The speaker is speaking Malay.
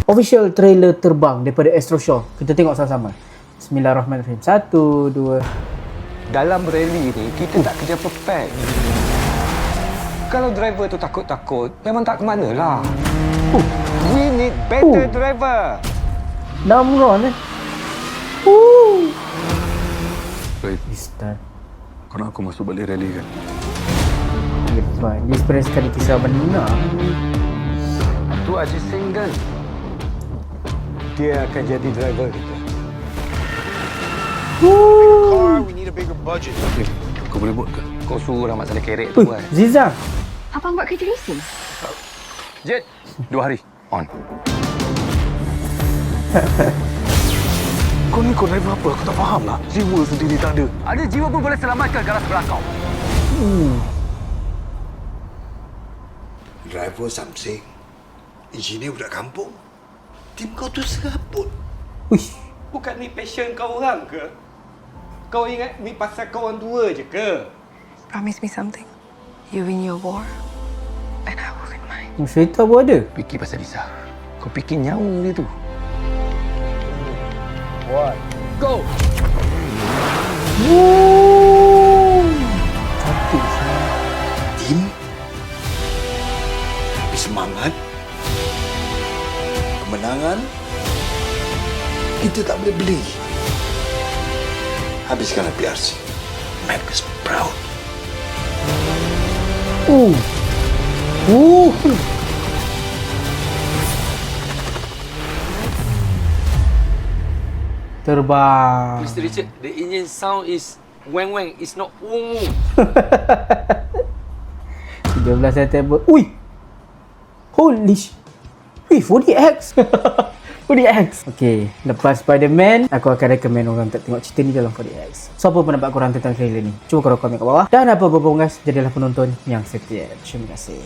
Official trailer terbang daripada Astro Show. Kita tengok sama-sama. Bismillahirrahmanirrahim. 1, 2. Dalam rally ni, kita tak kerja perfect. Kalau driver tu takut-takut, memang tak ke mana lah. We need better driver. Namron eh. Baik, Start. kau nak aku masuk balik rally kan? Hebat. Dia experience sekali kisah benar. Tu Haji Singgan. Dia akan jadi driver kita. Car, we need a bigger budget. Okay, kau boleh buat ke? Kau suruh lah masalah kerek tu Ui, kan. Ziza. Abang buat kerja leasing? Jet, 2 hari. On. Kau ni kau driver apa? Aku tak faham lah. Jiwa sendiri tak ada. Ada jiwa pun boleh selamatkan garas sebelah kau. Driver something. Engineer budak kampung. Tim kau tu serabut. Uish. Bukan ni passion kau orang ke? Kau ingat ni pasal kau orang dua je ke? Promise me something. You win your war, and I will win mine. Cerita pun ada. Fikir pasal Lisa. Kau fikir nyawa dia tu. Go! Cantik sangat. Tim. Tapi semangat. Kemenangan. Kita tak boleh beli. Habiskanlah PRC. Make us proud. Terbang. Mr. Richard, the engine sound is wang wang. It's not wung wung. 13 September. Ui. Holy sh... Ui, 4DX. 4DX. Okay, lepas Spider-Man, aku akan recommend orang untuk tengok cerita ni dalam 4DX. So, apa pendapat korang tentang trailer ni? Cuba korang komen kat bawah. Dan apa-apa guys, jadilah penonton yang setia. Terima kasih.